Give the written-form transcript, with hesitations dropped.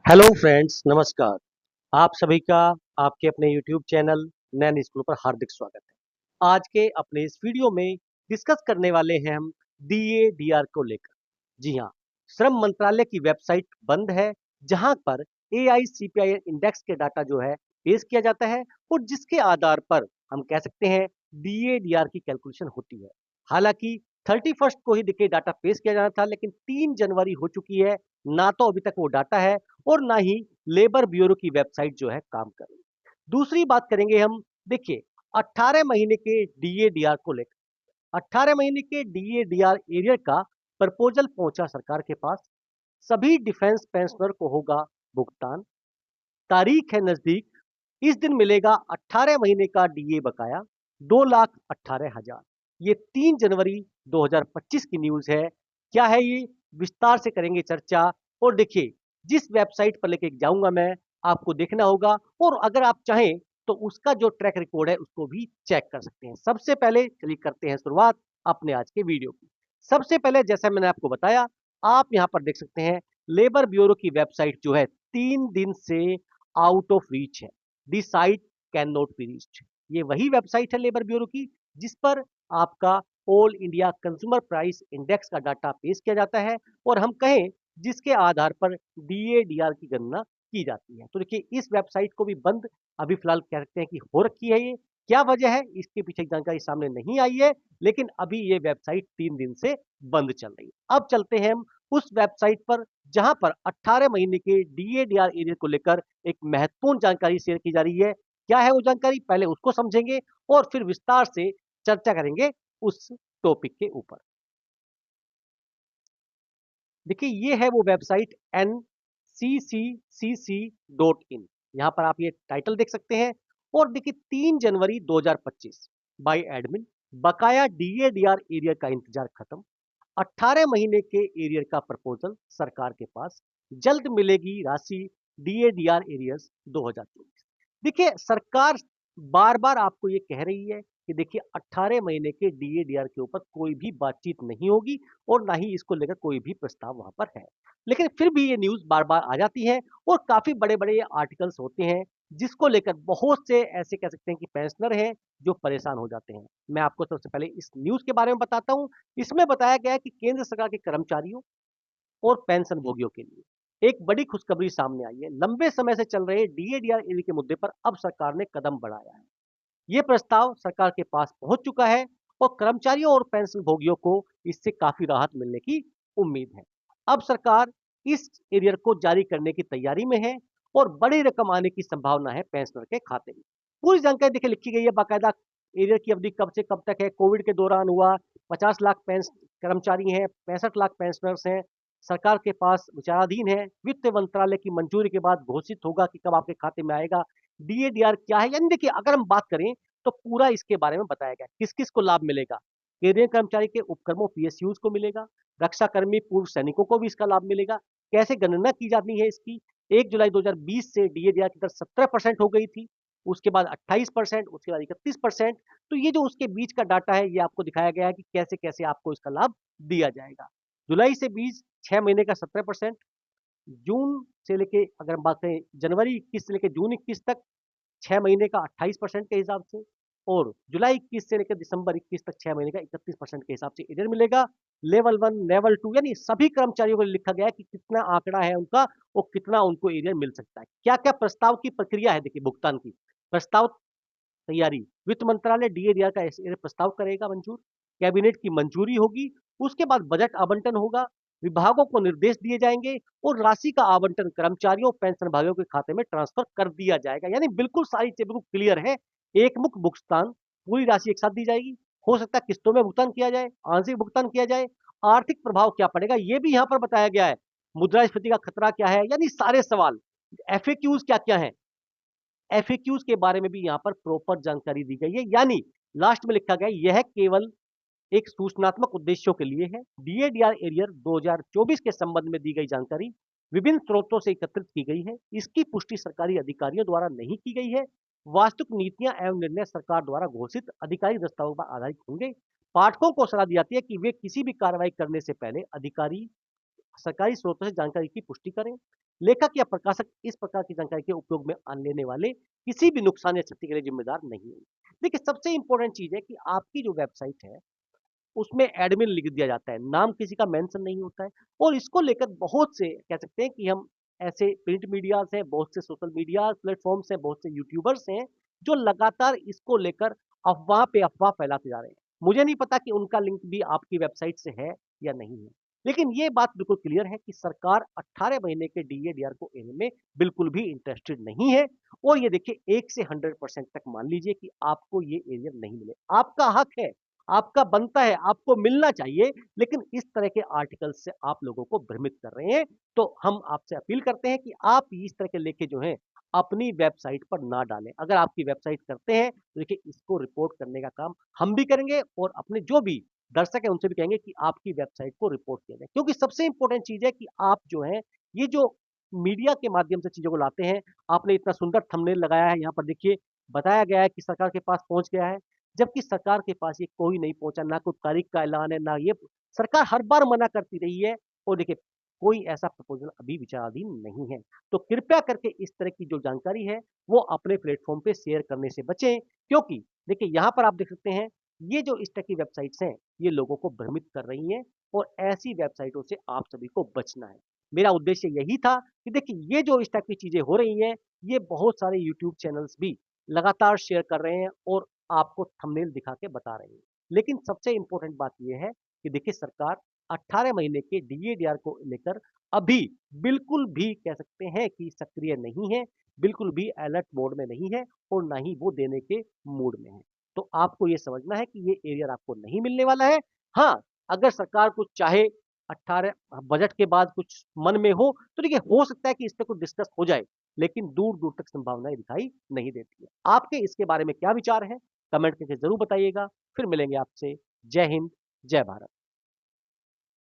Hello friends, नमस्कार। आप सभी का आपके अपने यूट्यूब चैनल नैन स्कूल पर हार्दिक स्वागत है। आज के अपने इस वीडियो में डिस्कस करने वाले हैं हम डीए डीआर को लेकर। जी हाँ, श्रम मंत्रालय की वेबसाइट बंद है, जहां पर एआईसीपीआई इंडेक्स के डाटा जो है पेश किया जाता है और जिसके आधार पर हम कह सकते हैं डीए डीआर की कैलकुलेशन होती है। हालांकि 31 को ही देखिए डाटा पेश किया जाना था, लेकिन 3 जनवरी हो चुकी है, ना तो अभी तक वो डाटा है और ना ही लेबर ब्यूरो की वेबसाइट जो है काम कर रही है। दूसरी बात करेंगे हम, देखिए 18 महीने के डीए डीआर को लेकर। 18 महीने के डीए डीआर एरियर का प्रपोजल पहुंचा सरकार के पास। सभी डिफेंस पेंशनर को होगा भुगतान। तारीख है नजदीक, इस दिन मिलेगा 18 महीने का डीए बकाया 2,18,000। ये 3 जनवरी 2025 की न्यूज है। क्या है ये, विस्तार से करेंगे चर्चा। और देखिए, जिस वेबसाइट पर लेके जाऊंगा मैं, आपको देखना होगा और अगर आप चाहें तो उसका जो ट्रैक रिकॉर्ड है उसको भी चेक कर सकते हैं। सबसे पहले चलिए करते हैं शुरुआत अपने आज के वीडियो की। सबसे पहले जैसा मैंने आपको बताया, आप यहां पर देख सकते हैं लेबर ब्यूरो की वेबसाइट जो है 3 दिन से आउट ऑफ रीच है। The site can not be reached. ये वही वेबसाइट है लेबर ब्यूरो की जिस पर आपका all India consumer price index का डाटा पेश किया जाता है और हम कहें जिसके आधार पर डीए डीआर की गणना की जाती है। तो देखिए, इस वेबसाइट को भी बंद अभी फिलहाल कह सकते हैं कि हो रखी है। ये क्या वजह है, इसके पीछे की जानकारी सामने नहीं आई है, लेकिन अभी ये वेबसाइट 3 दिन से बंद चल रही है। अब चलते हैं हम उस वेबसाइट पर जहां पर 18 महीने के डीए डीआर एरिया को लेकर एक महत्वपूर्ण जानकारी शेयर की जा रही है। क्या है वो जानकारी, पहले उसको समझेंगे और फिर विस्तार से चर्चा करेंगे उस टॉपिक के ऊपर। देखिए, ये है वो वेबसाइट nccc.in। यहाँ पर आप ये टाइटल देख सकते हैं और देखिए 3 जनवरी 2025 बाय एडमिन, बकाया डीए डीआर एरिया का इंतजार खत्म। 18 महीने के एरियर का प्रपोजल सरकार के पास, जल्द मिलेगी राशि डीए डीआर एरियर्स 2024। देखिए, सरकार बार बार आपको ये कह रही है कि देखिए 18 महीने के डीए डीआर के ऊपर कोई भी बातचीत नहीं होगी और ना ही इसको लेकर कोई भी प्रस्ताव वहां पर है। लेकिन फिर भी ये न्यूज बार बार आ जाती है और काफी बड़े बड़े आर्टिकल्स होते हैं जिसको लेकर बहुत से ऐसे कह सकते हैं कि पेंशनर हैं जो परेशान हो जाते हैं। मैं आपको सबसे पहले इस न्यूज के बारे में बताता हूं। इसमें बताया गया है कि केंद्र सरकार के कर्मचारियों और पेंशन भोगियों के लिए एक बड़ी खुशखबरी सामने आई है। लंबे समय से चल रहे डीए के मुद्दे पर अब सरकार ने कदम बढ़ाया है। ये प्रस्ताव सरकार के पास पहुंच चुका है और कर्मचारियों और पेंशन भोगियों को इससे काफी राहत मिलने की उम्मीद है। अब सरकार इस एरियर को जारी करने की तैयारी में है और बड़ी रकम आने की संभावना है पेंशनर के खाते में। पूरी जानकारी देखिए लिखी गई है बाकायदा। एरियर की अवधि कब से कब तक है, कोविड के दौरान हुआ, 50 लाख कर्मचारी हैं, 65 लाख पेंशनर्स हैं, सरकार के पास विचाराधीन है, वित्त मंत्रालय की मंजूरी के बाद घोषित होगा कि कब आपके खाते में आएगा। डीए डीआर क्या है, यानी देखिए अगर हम बात करें तो पूरा इसके बारे में बताया गया किस किस को लाभ मिलेगा। केंद्रीय कर्मचारी के उपक्रमों पीएसयूज को मिलेगा, रक्षा कर्मी पूर्व सैनिकों को भी इसका लाभ मिलेगा। कैसे गणना की जाती है इसकी, 1 जुलाई 2020 से डीए डीआर की दर 17% हो गई थी, उसके बाद 28%, उसके बाद 31%। तो ये जो उसके बीच का डाटा है ये आपको दिखाया गया है कि कैसे कैसे आपको इसका लाभ दिया जाएगा। जुलाई से 20, 6 महीने का 17%, जून से लेके अगर हम बात करें जनवरी 21 से लेकर जून 21 तक 6 महीने का 28% के हिसाब से, और जुलाई 21 से लेकर दिसंबर 21 तक 6 महीने का 31% के हिसाब से इधर मिलेगा। लेवल 1, लेवल 2 यानी सभी कर्मचारियों को लिखा गया है कि कितना आंकड़ा है उनका और कितना उनको एरियर मिल सकता है। क्या क्या प्रस्ताव की प्रक्रिया है, देखिए भुगतान की प्रस्ताव तैयारी, वित्त मंत्रालय डीएडीआर का ऐसे प्रस्ताव करेगा मंजूर, कैबिनेट की मंजूरी होगी, उसके बाद बजट आवंटन होगा, विभागों को निर्देश दिए जाएंगे और राशि का आवंटन कर्मचारियों पेंशन भागियों के खाते में ट्रांसफर कर दिया जाएगा। यानी बिल्कुल सारी चीजें बिल्कुल क्लियर है। एक मुक्त भुगतान, पूरी राशि एक साथ दी जाएगी। हो सकता है किस्तों में भुगतान किया जाए, आंशिक भुगतान किया जाए। आर्थिक प्रभाव क्या पड़ेगा ये भी यहाँ पर बताया गया है। मुद्रास्फीति का खतरा क्या है, यानी सारे सवाल। एफएक्यूज क्या क्या है, एफएक्यूज के बारे में भी यहाँ पर प्रॉपर जानकारी दी गई है। यानी लास्ट में लिखा गया यह केवल एक सूचनात्मक उद्देश्यों के लिए है। डीएडीआर एरियर 2024 के संबंध में दी गई जानकारी विभिन्न स्रोतों से एकत्रित की गई है। इसकी पुष्टि सरकारी अधिकारियों द्वारा नहीं की गई है। वास्तविक नीतियां एवं निर्णय सरकार द्वारा घोषित अधिकारी दस्तावेज पर आधारित होंगे। पाठकों को सलाह दी जाती है कि वे किसी भी कार्रवाई करने से पहले अधिकारी सरकारी स्रोतों से जानकारी की पुष्टि करें। लेखक या प्रकाशक इस प्रकार की जानकारी के उपयोग में आने लेने वाले किसी भी नुकसान या क्षति के लिए जिम्मेदार नहीं है। देखिए, सबसे इंपॉर्टेंट चीज़ है कि आपकी जो वेबसाइट है, उसमें एडमिन लिख दिया जाता है, नाम किसी का मेंशन नहीं होता है। और इसको लेकर बहुत से कह सकते हैं कि हम ऐसे प्रिंट मीडियाज़ हैं, बहुत से सोशल मीडिया प्लेटफ़ॉर्म्स हैं, बहुत से यूट्यूबर्स हैं, जो लगातार इसको लेकर अफ़वाह पे अफ़वाह फैलाते जा रहे हैं। मुझे नहीं पता कि उनका लिंक भी आपकी वेबसाइट से है या नहीं है। लेकिन ये बात बिल्कुल क्लियर है कि सरकार 18 महीने के डीए-डीआर को देने में बिल्कुल भी इंटरेस्टेड नहीं है। और ये देखिए, 1 से 100% तक मान लीजिए कि आपको ये एरियर नहीं मिले। आपका हक है, आपका बनता है, आपको मिलना चाहिए, लेकिन इस तरह के आर्टिकल से आप लोगों को भ्रमित कर रहे हैं। तो हम आपसे अपील करते हैं कि आप इस तरह के लेखे जो हैं, अपनी वेबसाइट पर ना डालें। अगर आपकी वेबसाइट करते हैं, तो देखिए, इसको रिपोर्ट करने का काम हम भी करेंगे और अपने जो भी दर्शक हैं, उनसे भी कहेंगे कि आपकी वेबसाइट को रिपोर्ट किया जाए। क्योंकि सबसे इम्पोर्टेंट चीज़ है कि आप जो हैं, ये जो मीडिया के माध्यम से चीज़ों को लाते हैं, आपने इतना सुंदर थंबनेल लगाया है, यहाँ पर देखिए बताया गया है कि सरकार के पास पहुँच गया है। जबकि सरकार के पास ये कोई नहीं पहुँचा, ना कोई तारीख का ऐलान है, ना ये सरकार हर बार मना करती रही है। और देखिए, कोई ऐसा प्रपोज़ल अभी विचाराधीन नहीं है। तो कृपया करके इस तरह की जो जानकारी है, वो अपने प्लेटफ़ॉर्म पे शेयर करने से बचें, क्योंकि देखिए, यहाँ पर आप देख सकते हैं, ये जो इस तरह की वेबसाइट्स हैं, ये लोगों को भ्रमित कर रही हैं और ऐसी वेबसाइटों से आप सभी को बचना है। मेरा उद्देश्य यही था कि देखिए, ये जो इस टाइप की चीज़ें हो रही हैं, ये बहुत सारे यूट्यूब चैनल्स भी लगातार शेयर कर रहे हैं और आपको थंबनेल दिखा के बता रही है। लेकिन सबसे इम्पोर्टेंट बात ये है कि देखिए, सरकार 18 महीने के डीए-डीआर को लेकर अभी बिल्कुल भी कह सकते हैं कि सक्रिय नहीं है, बिल्कुल भी अलर्ट मोड में नहीं है और ना ही वो देने के मूड में है। तो आपको ये समझना है कि ये एरियर आपको नहीं मिलने वाला है। हाँ, अगर सरकार कुछ चाहे 18 बजट के बाद कुछ मन में हो, तो देखिए, हो सकता है कि इस पे कुछ डिस्कस हो जाए, लेकिन दूर-दूर तक संभावनाएँ दिखाई नहीं देती है। आपके इसके बारे में क्या विचार हैं? कमेंट करके ज़रूर बताइएगा। फिर मिलेंगे आपसे। जय हिंद, जय भारत।